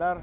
sebentar.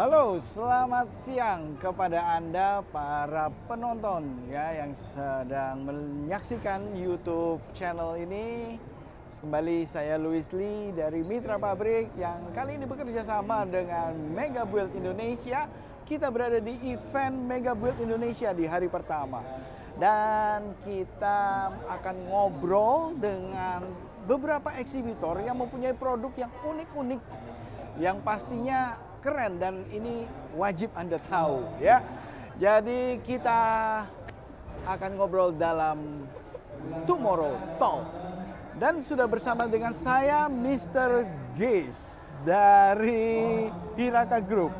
Halo, selamat siang kepada Anda para penonton ya yang sedang menyaksikan YouTube channel ini. Kembali saya Louis Lee dari Mitra Pabrik yang kali ini bekerja sama dengan Mega Build Indonesia. Kita berada di event Mega Build Indonesia di hari pertama. Dan kita akan ngobrol dengan beberapa eksibitor yang mempunyai produk yang unik-unik, yang pastinya keren dan ini wajib Anda tahu ya. Jadi kita akan ngobrol dalam Tomorrow Talk. Dan sudah bersama dengan saya Mr. Geis dari Hiraka Group.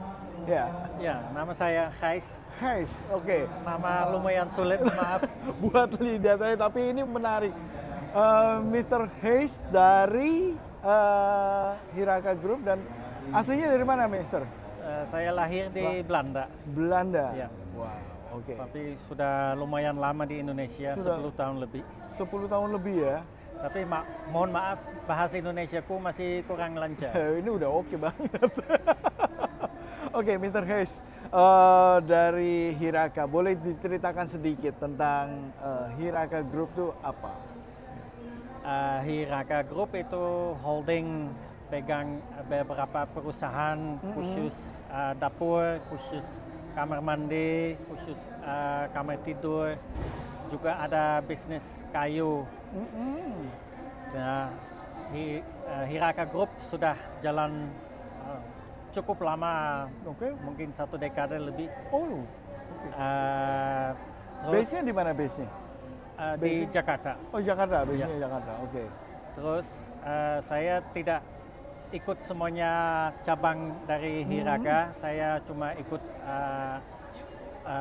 Ya. Ya, nama saya Geis. Geis, oke. Nama lumayan sulit, maaf. Buat lidah saya, tapi ini menarik. Mr. Geis dari Hiraka Group dan aslinya dari mana, Mister? Saya lahir di Belanda. Belanda? Ya. Wow, oke. Tapi sudah lumayan lama di Indonesia, Sudah 10 tahun lebih. 10 tahun lebih ya? Tapi mohon maaf, bahasa Indonesiaku masih kurang lancar. Ini udah oke banget. Oke, Mr. Geis, dari Hiraka, boleh diceritakan sedikit tentang Hiraka Group itu apa? Hiraka Group itu holding pegang beberapa perusahaan khusus dapur, khusus kamar mandi, khusus kamar tidur, juga ada bisnis kayu. Nah, Hiraka Group sudah jalan cukup lama, mungkin 1 dekade lebih. Oh, base-nya di mana base-nya? Di Jakarta. Oh, Jakarta, base-nya Jakarta, oke. Terus saya tidak ikut semuanya cabang dari Hiraka, saya cuma ikut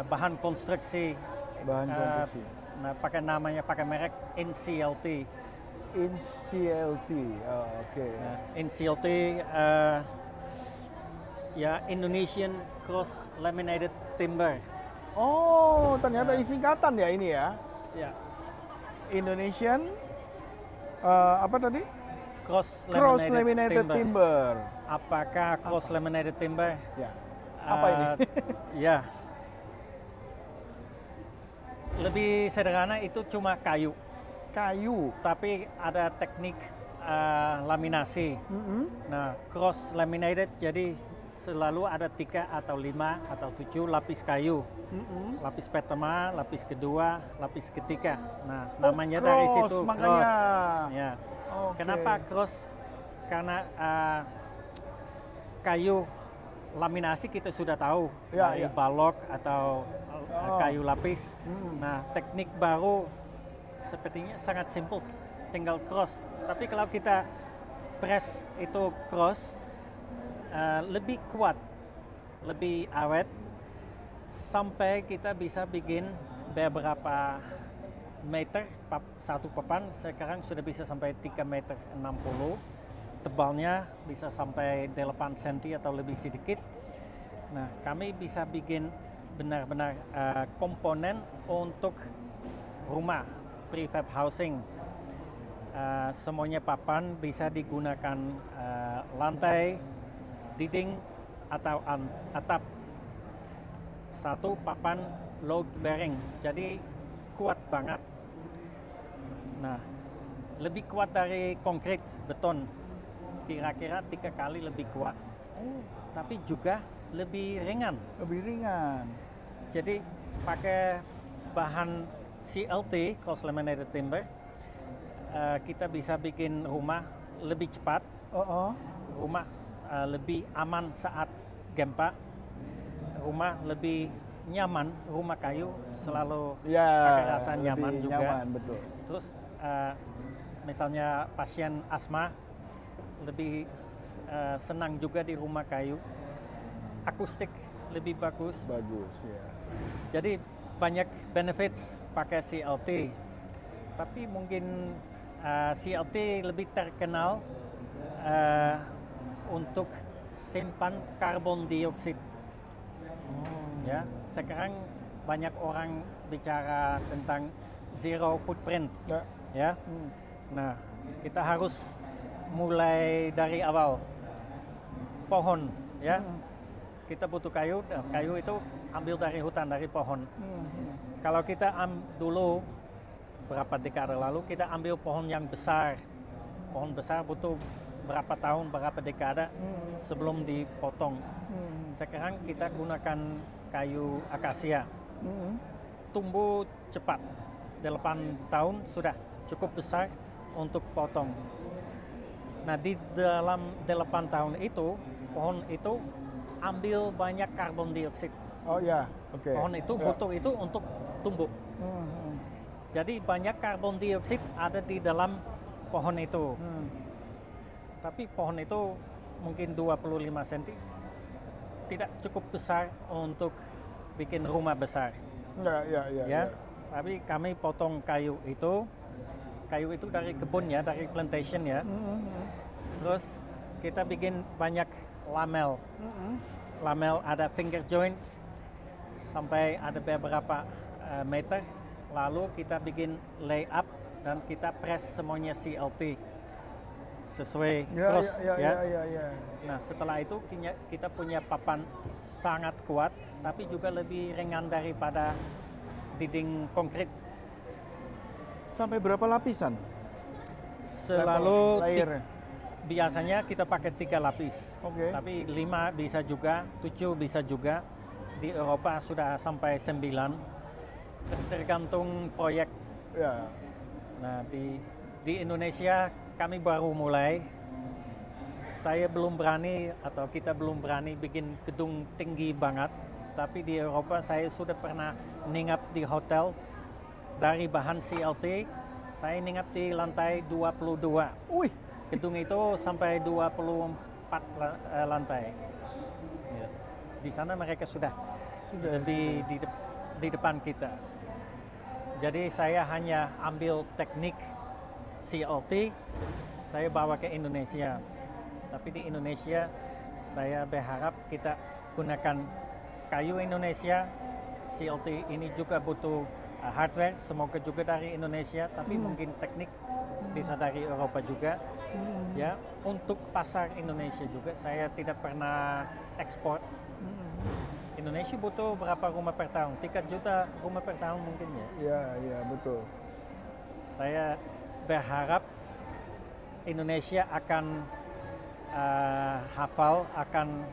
bahan konstruksi. Nah, pakai merek NCLT. NCLT, oh, oke. Nah, NCLT ya Indonesian Cross Laminated Timber. Oh, ternyata singkatan ya ini ya? Ya. Indonesian apa tadi? Cross Laminated Timber. Apakah Cross Laminated Timber? Ya. Apa ini? Ya. Lebih sederhana, itu cuma kayu. Kayu. Tapi ada teknik laminasi. Nah, cross laminated jadi selalu ada 3 atau 5 atau 7 lapis kayu. Lapis pertama, lapis kedua, lapis ketiga. Nah, namanya cross, dari situ makanya. cross. Ya. Okay. Kenapa cross? Karena kayu laminasi kita sudah tahu, dari balok atau kayu lapis. Nah, teknik baru sepertinya sangat simple, tinggal cross. Tapi kalau kita press itu cross, lebih kuat, lebih awet, sampai kita bisa bikin beberapa meter. Satu papan sekarang sudah bisa sampai 3,60 meter, tebalnya bisa sampai 8 cm atau lebih sedikit. Nah, kami bisa bikin benar-benar komponen untuk rumah, prefab housing. Semuanya papan bisa digunakan lantai, dinding, atau atap. Satu papan load bearing, jadi kuat banget. Nah, lebih kuat dari konkrit beton, kira-kira 3 kali lebih kuat. Tapi juga lebih ringan. Lebih ringan. Jadi pakai bahan CLT, Cross Laminated Timber, kita bisa bikin rumah lebih cepat, rumah lebih aman saat gempa, rumah lebih nyaman, rumah kayu selalu Ya, pakai rasa nyaman lebih juga. Nyaman, betul. Terus misalnya pasien asma lebih senang juga di rumah kayu. Akustik lebih bagus. Bagus ya. Jadi banyak benefits pakai CLT. Tapi mungkin CLT lebih terkenal untuk simpan karbon dioksida. Ya, sekarang banyak orang bicara tentang zero footprint. Ya. Nah, kita harus mulai dari awal. Pohon, ya. Kita butuh kayu, kayu itu ambil dari hutan, dari pohon. Kalau kita dulu berapa dekade lalu kita ambil pohon yang besar. Pohon besar butuh berapa tahun, berapa dekade sebelum dipotong. Sekarang kita gunakan kayu akasia. Tumbuh cepat. 8 tahun sudah cukup besar untuk potong. Nah, di dalam 8 tahun itu, pohon itu ambil banyak karbon dioksida. Oh ya, oke. Pohon itu butuh itu untuk tumbuh. Jadi banyak karbon dioksida ada di dalam pohon itu. Tapi pohon itu mungkin 25 cm tidak cukup besar untuk bikin rumah besar. Ya. Tapi kami potong kayu itu dari kebun ya, dari plantation ya. Terus kita bikin banyak lamel. Lamel ada finger joint sampai ada beberapa meter. Lalu kita bikin layup dan kita press semuanya CLT sesuai cross ya. Nah, setelah itu kita punya papan sangat kuat tapi juga lebih ringan daripada dinding konkret. Sampai berapa lapisan? Selalu biasanya kita pakai 3 lapis. Tapi 5 bisa juga, 7 bisa juga. Di Eropa sudah sampai 9. Tergantung proyek. Ya. Nah, di Indonesia kami baru mulai. Saya belum berani atau kita belum berani bikin gedung tinggi banget. Tapi di Eropa saya sudah pernah nginap di hotel dari bahan CLT. Saya nginap di lantai 22. Wih. Gedung itu sampai 24 lantai. Ya. Di sana mereka sudah lebih di depan kita. Jadi saya hanya ambil teknik CLT, saya bawa ke Indonesia. Tapi di Indonesia saya berharap kita gunakan kayu Indonesia. CLT ini juga butuh hardware, semoga juga dari Indonesia, tapi mungkin teknik bisa dari Eropa juga. Ya, untuk pasar Indonesia juga saya tidak pernah ekspor. Indonesia butuh berapa rumah per tahun? 3 juta rumah per tahun mungkin ya? Iya, betul. Saya berharap Indonesia akan hafal, akan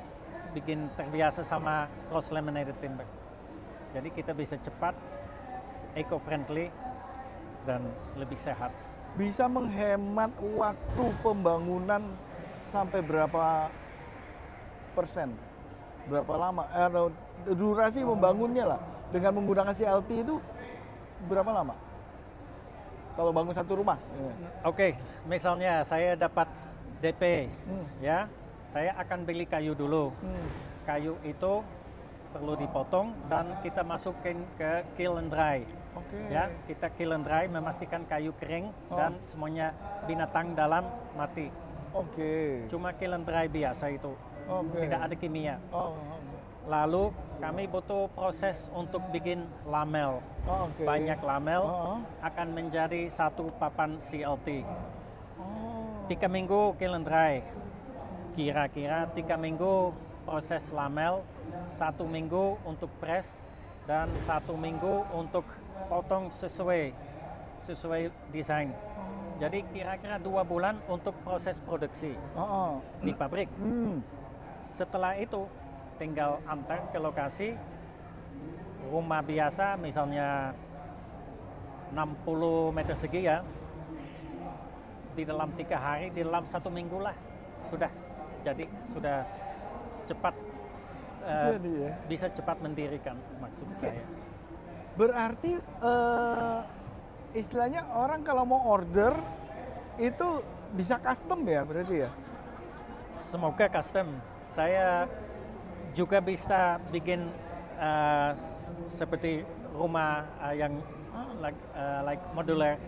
bikin terbiasa sama cross laminated timber. Jadi kita bisa cepat, eco-friendly, dan lebih sehat. Bisa menghemat waktu pembangunan sampai berapa persen? Berapa lama? Durasi membangunnya lah. Dengan menggunakan CLT itu berapa lama? Kalau bangun satu rumah? Oke, misalnya saya dapat DP, ya, saya akan beli kayu dulu. Kayu itu perlu dipotong dan kita masukin ke kiln and dry. Ya, kita kiln and dry memastikan kayu kering dan semuanya binatang dalam mati. Cuma kiln and dry biasa itu, tidak ada kimia. Lalu kami butuh proses untuk bikin lamel. Banyak lamel akan menjadi satu papan CLT. 3 minggu kiln and dry, kira-kira 3 minggu proses lamel, 1 minggu untuk press dan 1 minggu untuk potong sesuai desain. Jadi kira-kira 2 bulan untuk proses produksi di pabrik. Setelah itu tinggal antar ke lokasi. Rumah biasa misalnya 60 meter segi ya, di dalam 3 hari, di dalam 1 minggu lah sudah jadi, sudah cepat bisa cepat mendirikan, maksud saya. Berarti istilahnya orang kalau mau order itu bisa custom ya berarti ya? Semoga custom. Saya juga bisa bikin seperti rumah yang like modular.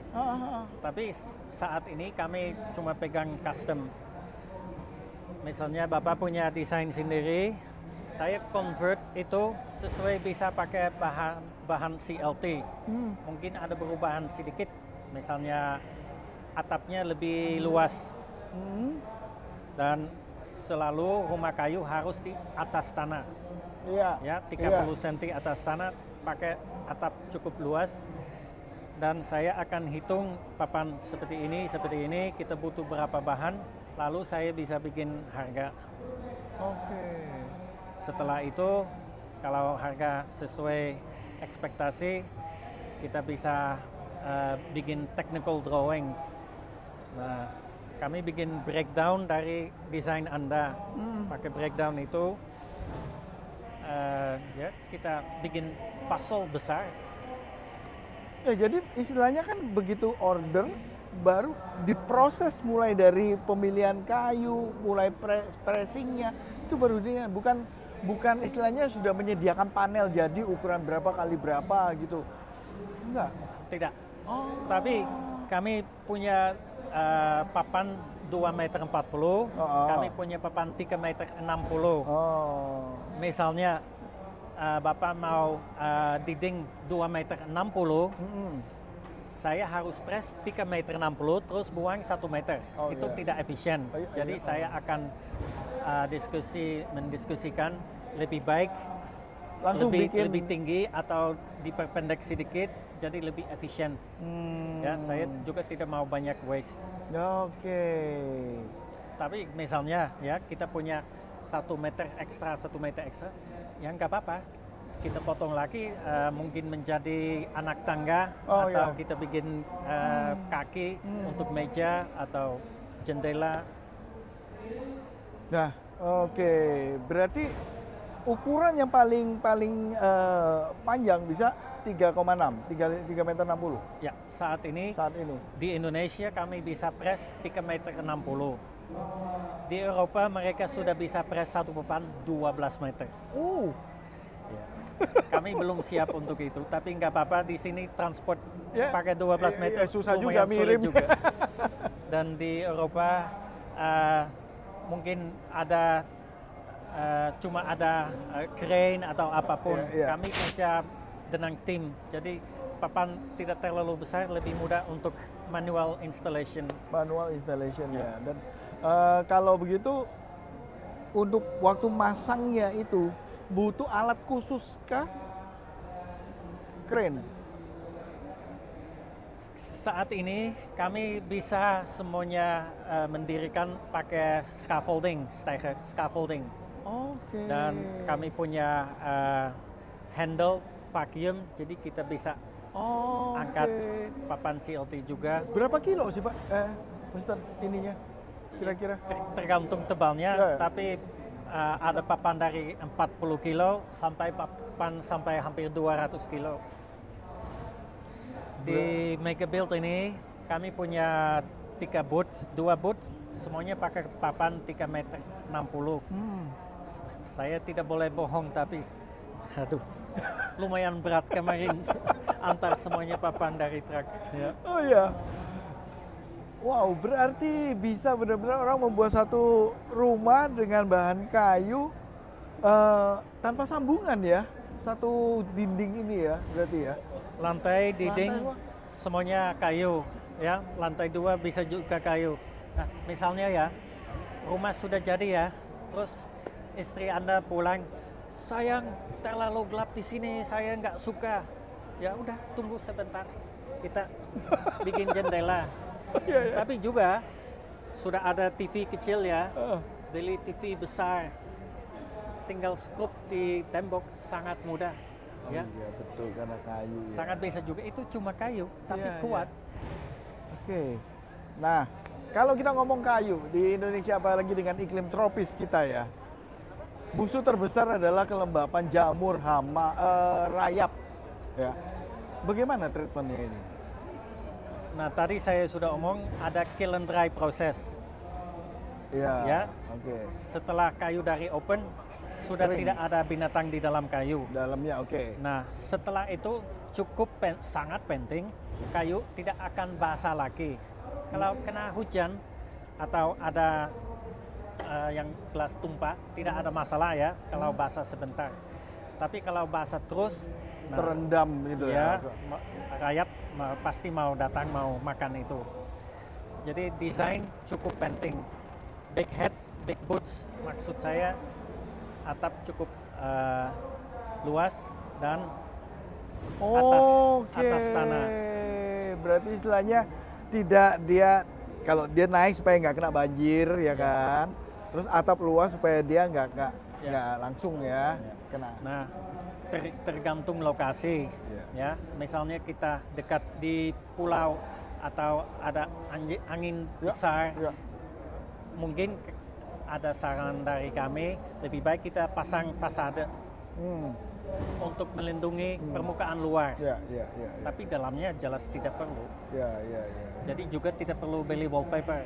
Tapi saat ini kami cuma pegang custom. Misalnya Bapak punya desain sendiri, saya convert itu sesuai bisa pakai bahan CLT. Mungkin ada perubahan sedikit, misalnya atapnya lebih luas. Dan selalu rumah kayu harus di atas tanah. Ya, 30 cm atas tanah, pakai atap cukup luas. Dan saya akan hitung papan seperti ini, kita butuh berapa bahan, lalu saya bisa bikin harga. Setelah itu, kalau harga sesuai ekspektasi, kita bisa bikin technical drawing. Nah, kami bikin breakdown dari desain Anda. Pakai breakdown itu, ya kita bikin puzzle besar. Ya, jadi istilahnya kan begitu order, baru diproses mulai dari pemilihan kayu, mulai pressingnya, itu baru bukan istilahnya sudah menyediakan panel jadi ukuran berapa kali berapa gitu. Enggak? Tidak. Tapi kami punya papan 2,40 meter, kami punya papan 3,60 meter. Misalnya Bapak mau dinding 2,60 meter, saya harus press 3,60 meter terus buang 1 meter. Itu tidak efisien. Jadi saya akan mendiskusikan lebih baik langsung lebih tinggi atau diperpendek sedikit jadi lebih efisien. Ya, saya juga tidak mau banyak waste. Tapi misalnya ya kita punya 1 meter ekstra, ya nggak apa-apa. Kita potong lagi, mungkin menjadi anak tangga atau kita bikin kaki untuk meja atau jendela. Nah, berarti ukuran yang paling panjang bisa 3,6 meter 60. Ya, saat ini di Indonesia kami bisa press 3,60 meter. Di Eropa mereka sudah bisa press satu papan 12 meter. Ya. Kami belum siap untuk itu, tapi nggak apa-apa, di sini transport pakai 12 meter susah juga, mirip juga. Dan di Eropa mungkin ada cuma ada crane atau apapun. Kami kerja dengan tim, jadi papan tidak terlalu besar, lebih mudah untuk manual installation. Ya. Dan kalau begitu untuk waktu masangnya itu butuh alat khusus kah? Crane? Saat ini kami bisa semuanya mendirikan pakai scaffolding. Dan kami punya handle vacuum, jadi kita bisa angkat papan CLT juga. Berapa kilo sih Pak, Mister ininya kira-kira? Tergantung tebalnya, tapi ada papan dari 40 kilo sampai papan sampai hampir 200 kilo. Di Megabuild ini kami punya 2 booth, semuanya pakai papan 3,60 meter. Saya tidak boleh bohong, tapi lumayan berat kemarin antar semuanya papan dari truk. Ya. Oh ya. Wow, berarti bisa benar-benar orang membuat satu rumah dengan bahan kayu tanpa sambungan ya, satu dinding ini ya, berarti ya. Lantai, dinding, semuanya kayu, ya. Lantai 2 bisa juga kayu. Nah, misalnya ya, rumah sudah jadi ya, terus istri Anda pulang, sayang terlalu gelap di sini, saya nggak suka. Ya udah, tunggu sebentar, kita bikin jendela. Tapi juga sudah ada TV kecil ya, beli TV besar, tinggal skrup di tembok, sangat mudah. Iya betul, karena kayu. Sangat bisa juga, itu cuma kayu tapi kuat. Nah, kalau kita ngomong kayu di Indonesia, apalagi dengan iklim tropis kita ya, musuh terbesar adalah kelembapan, jamur, hama, rayap. Ya. Bagaimana treatmentnya ini? Nah, tadi saya sudah omong ada kill and dry proses. Ya. Oke. Setelah kayu dari open, sudah Kering. tidak ada binatang di dalam kayu. Dalamnya oke. Nah, setelah itu cukup sangat penting, kayu tidak akan basah lagi. Kalau kena hujan atau ada yang gelas tumpah, tidak ada masalah ya kalau basah sebentar. Tapi kalau basah terus, Terendam gitu ya. Rayap pasti mau datang mau makan itu. Jadi desain cukup penting. Big head, big boots, maksud saya atap cukup luas dan atas tanah. Berarti istilahnya tidak dia, kalau dia naik supaya nggak kena banjir ya kan. Terus atap luas supaya dia nggak langsung ya kena. Nah, tergantung lokasi ya. Misalnya kita dekat di pulau atau ada angin besar, mungkin ada saran dari kami lebih baik kita pasang fasade untuk melindungi permukaan luar. Tapi dalamnya jelas tidak perlu. Jadi juga tidak perlu beli wallpaper.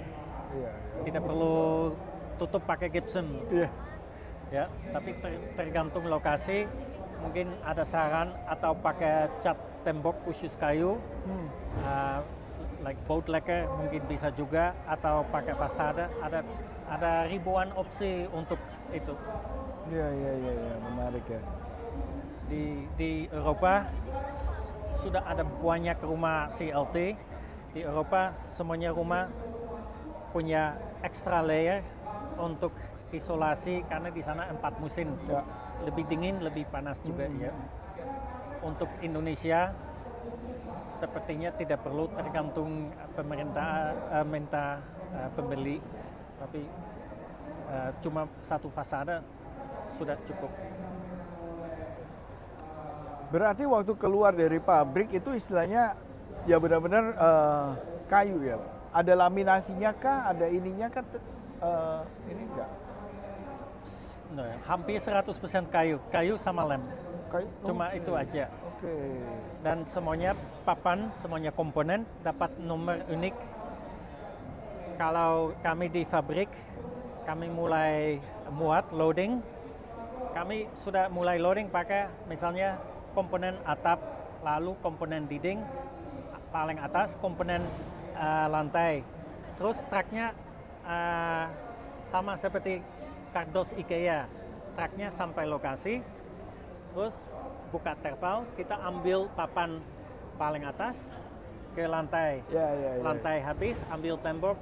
Tidak perlu tutup pakai gypsum. Ya, tapi tergantung lokasi. Mungkin ada saran atau pakai cat tembok khusus kayu, like boat lacquer mungkin bisa juga, atau pakai fasada. Ada ribuan opsi untuk itu. Iya, menarik ya. Di Eropa sudah ada banyak rumah CLT. Di Eropa semuanya rumah punya extra layer untuk isolasi karena di sana 4 musim. Lebih dingin, lebih panas juga ya. Untuk Indonesia sepertinya tidak perlu tergantung pemerintah minta pembeli, tapi cuma satu fasada sudah cukup. Berarti waktu keluar dari pabrik itu istilahnya ya benar-benar kayu ya. Ada laminasinya kah? Ada ininya kah? Ini enggak? Nah, hampir 100% kayu sama lem. Cuma itu aja. Dan semuanya papan, semuanya komponen dapat nomor unik. Kalau kami di pabrik, kami mulai muat loading. Kami sudah mulai loading pakai misalnya komponen atap, lalu komponen dinding paling atas, komponen lantai. Terus truknya sama seperti kardus IKEA, truknya sampai lokasi, terus buka terpal, kita ambil papan paling atas ke lantai. Lantai habis, ambil tembok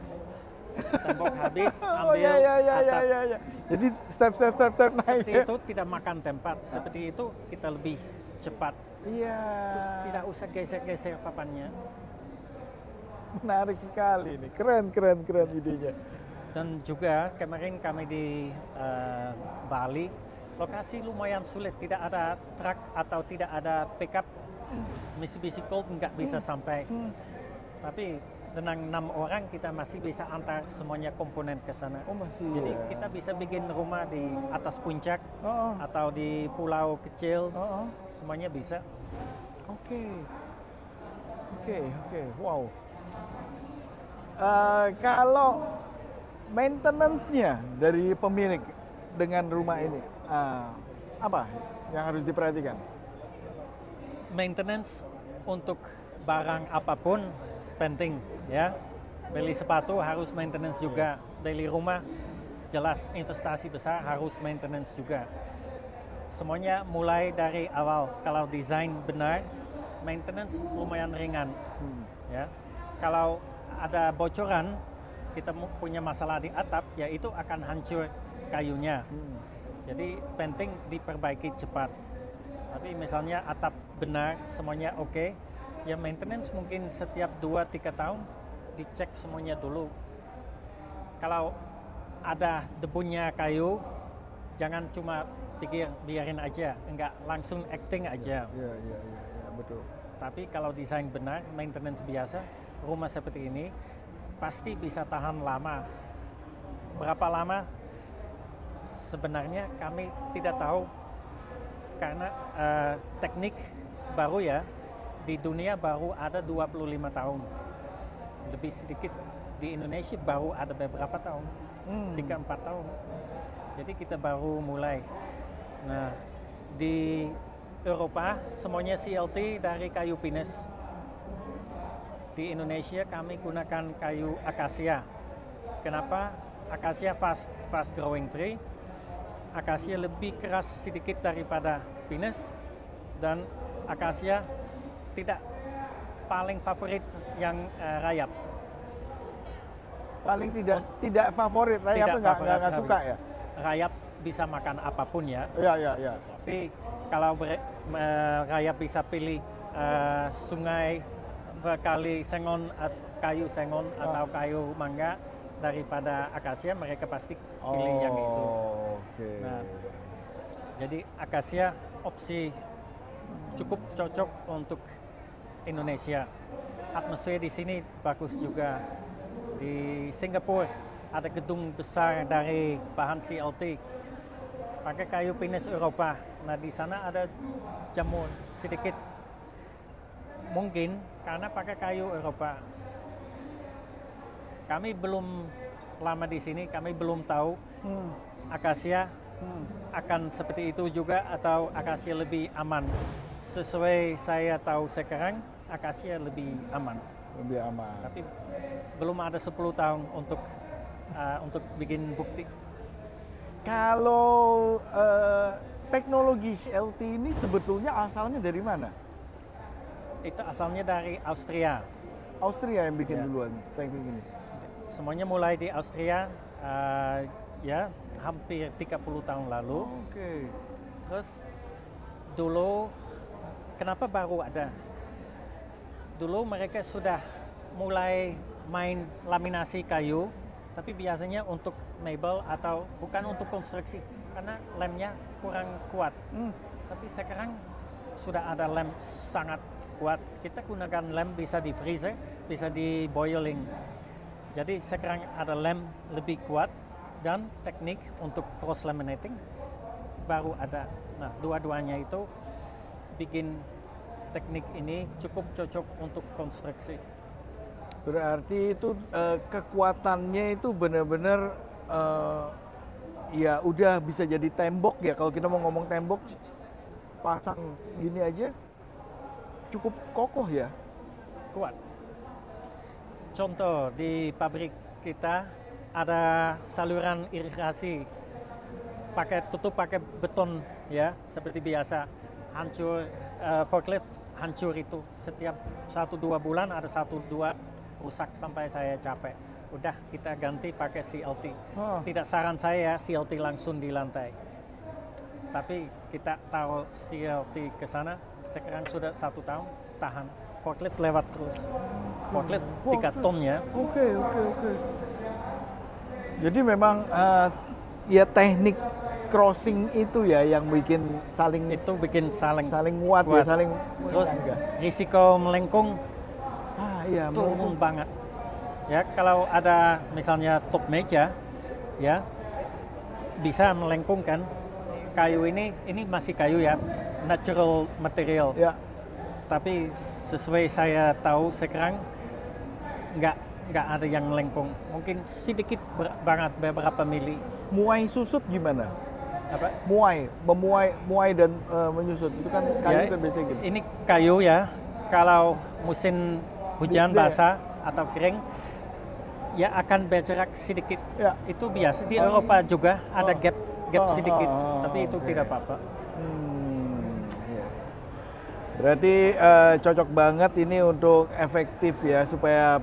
habis, ambil atap. Jadi step naik. Seperti itu tidak makan tempat, seperti itu kita lebih cepat. Terus tidak usah geser-geser papannya. Menarik sekali nih, keren idenya. Dan juga kemarin kami di Bali, lokasi lumayan sulit, tidak ada truk atau tidak ada pickup, Mitsubishi Colt nggak bisa sampai. Tapi dengan 6 orang kita masih bisa antar semuanya komponen ke sana. Jadi kita bisa bikin rumah di atas puncak atau di pulau kecil, semuanya bisa. Oke, wow. Kalau maintenance-nya dari pemilik dengan rumah ini, apa yang harus diperhatikan? Maintenance untuk barang apapun penting ya. Beli sepatu harus maintenance juga. Beli rumah jelas investasi besar harus maintenance juga. Semuanya mulai dari awal. Kalau desain benar, maintenance lumayan ringan. Ya. Kalau ada bocoran, kita punya masalah di atap, ya itu akan hancur kayunya. Jadi penting diperbaiki cepat. Tapi misalnya atap benar, semuanya oke, ya maintenance mungkin setiap 2-3 tahun dicek semuanya dulu. Kalau ada debunya kayu, jangan cuma pikir biarin aja, enggak langsung acting aja. Iya, betul. Tapi kalau desain benar, maintenance biasa, rumah seperti ini pasti bisa tahan lama. Berapa lama? Sebenarnya kami tidak tahu karena teknik baru ya, di dunia baru ada 25 tahun. Lebih sedikit di Indonesia baru ada beberapa tahun, 3-4 tahun. Jadi kita baru mulai. Nah, di Eropa semuanya CLT dari kayu pinus. Di Indonesia kami gunakan kayu akasia. Kenapa? Akasia fast growing tree. Akasia lebih keras sedikit daripada pinus, dan akasia tidak paling favorit yang rayap. Paling tidak favorit, rayap nggak suka ya? Rayap bisa makan apapun ya. Ya. Tapi kalau rayap bisa pilih sungai, kali sengon, kayu sengon atau kayu mangga daripada akasia, mereka pasti pilih yang itu. Okay. Nah, jadi akasia opsi cukup cocok untuk Indonesia. Atmosfer di sini bagus juga. Di Singapura ada gedung besar dari bahan CLT, pakai kayu pinus Eropa. Nah, di sana ada jamur sedikit. Mungkin karena pakai kayu Eropa. Kami belum lama di sini, kami belum tahu akasia akan seperti itu juga atau akasia lebih aman. Sesuai saya tahu sekarang, akasia lebih aman. Lebih aman. Tapi belum ada 10 tahun untuk bikin bukti. Kalau teknologi CLT ini sebetulnya asalnya dari mana? Itu asalnya dari Austria. Austria yang bikin duluan teknik ini? Semuanya mulai di Austria, ya hampir 30 tahun lalu. Oke. Terus dulu, kenapa baru ada? Dulu mereka sudah mulai main laminasi kayu, tapi biasanya untuk mebel atau bukan untuk konstruksi, karena lemnya kurang kuat. Tapi sekarang sudah ada lem sangat kuat. Kita gunakan lem bisa di freezer, bisa di boiling. Jadi sekarang ada lem lebih kuat dan teknik untuk cross laminating baru ada. Nah, dua-duanya itu bikin teknik ini cukup cocok untuk konstruksi. Berarti itu kekuatannya itu benar-benar ya udah bisa jadi tembok ya. Kalau kita mau ngomong tembok, pasang gini aja cukup kokoh ya. Kuat. Contoh di pabrik kita ada saluran irigasi, tutup pakai beton ya seperti biasa. Hancur forklift hancur itu setiap 1-2 bulan ada 1-2 rusak sampai saya capek. Udah kita ganti pakai CLT. Tidak saran saya CLT langsung di lantai. Tapi kita taruh CLT ke sana, sekarang sudah 1 tahun tahan. Forklift lewat terus. Forklift 3 ton ya. Oke. Jadi memang ya teknik crossing itu ya yang bikin saling kuat. Ya, saling terus risiko melengkung iya, turun banget. Ya, kalau ada misalnya top meja ya bisa melengkungkan. Kayu ini masih kayu ya, natural material. Ya. Tapi sesuai saya tahu sekarang nggak ada yang melengkung. Mungkin sedikit banget beberapa mili. Muai susut gimana? Apa? Memuai dan menyusut itu kan kayu kan biasanya gitu. Ini kayu ya. Kalau musim hujan basah atau kering, ya akan bergerak sedikit. Ya. Itu biasa. Di Eropa juga ada gap sedikit, tapi itu tidak apa-apa. Iya. Berarti cocok banget ini untuk efektif ya, supaya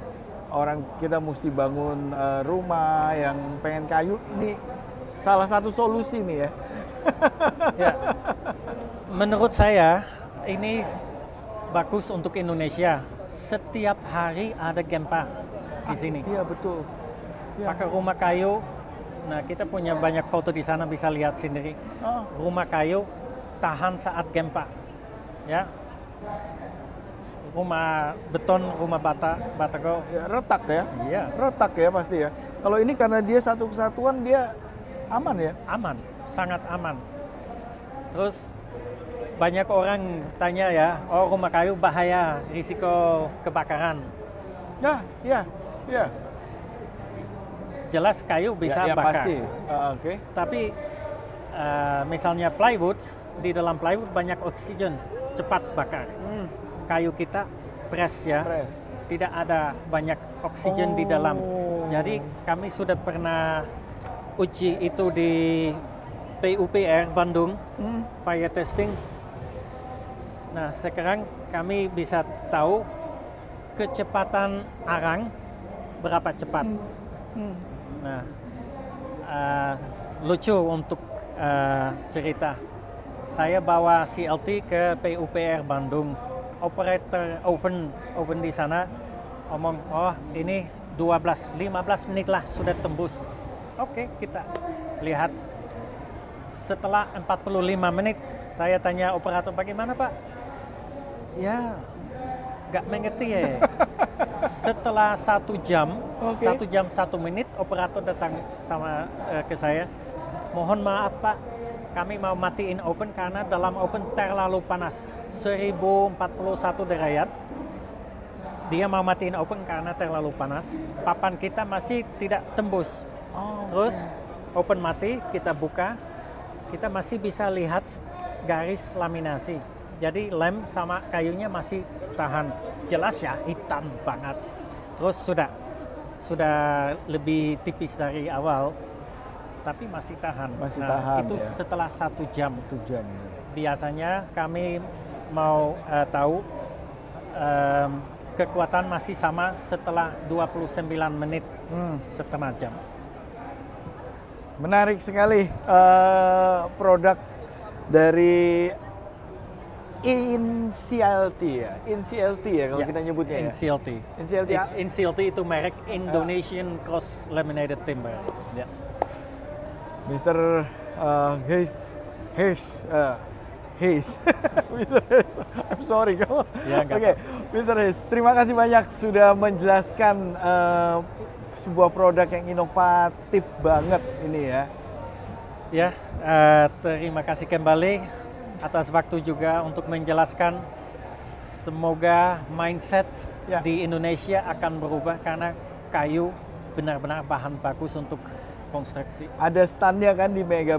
orang kita mesti bangun rumah yang pengen kayu, ini salah satu solusi nih ya. Ya. Menurut saya ini bagus untuk Indonesia. Setiap hari ada gempa di sini. Iya betul. Ya. Pakai rumah kayu. Nah, kita punya banyak foto di sana, bisa lihat sendiri. Rumah kayu tahan saat gempa. Ya. Rumah beton, rumah batago. Ya, retak ya? Iya. Retak ya pasti ya. Kalau ini karena dia satu kesatuan, dia aman ya? Aman, sangat aman. Terus banyak orang tanya ya, oh rumah kayu bahaya, risiko kebakaran. Ya. Jelas kayu bisa bakar. Pasti. Oke. Tapi misalnya plywood, di dalam plywood banyak oksigen, cepat bakar. Kayu kita press ya, tidak ada banyak oksigen di dalam. Jadi kami sudah pernah uji itu di PUPR Bandung, fire testing. Nah sekarang kami bisa tahu kecepatan arang berapa cepat. Nah, lucu untuk cerita. Saya bawa CLT ke PUPR Bandung. Operator oven di sana ngomong, oh ini 15 menit lah sudah tembus. Oke, kita lihat. Setelah 45 menit, saya tanya operator, bagaimana Pak? Ya, nggak mengerti ya. Setelah 1 jam, 1 jam 1 menit, operator datang sama ke saya. Mohon maaf Pak, kami mau matiin oven karena dalam oven terlalu panas. 1041 derajat. Dia mau matiin oven karena terlalu panas. Papan kita masih tidak tembus. Terus oven mati, kita buka, kita masih bisa lihat garis laminasi. Jadi lem sama kayunya masih tahan. Jelas ya, hitam banget. Terus sudah lebih tipis dari awal, tapi masih tahan. Itu ya? Setelah 1 jam. 1 jam. Biasanya kami mau tahu kekuatan masih sama setelah 29 menit, setengah jam. Menarik sekali produk dari InCLT ya, kalau kita nyebutnya ya. InCLT itu merek Indonesian Cross Laminated Timber. Ya. Mr. Hayes. I'm sorry kalau. Oke, Mr. Hayes, terima kasih banyak sudah menjelaskan sebuah produk yang inovatif banget ini ya. Ya, terima kasih kembali atas waktu juga untuk menjelaskan. Semoga mindset di Indonesia akan berubah karena kayu benar-benar bahan bagus untuk konstruksi. Ada standnya kan di Mega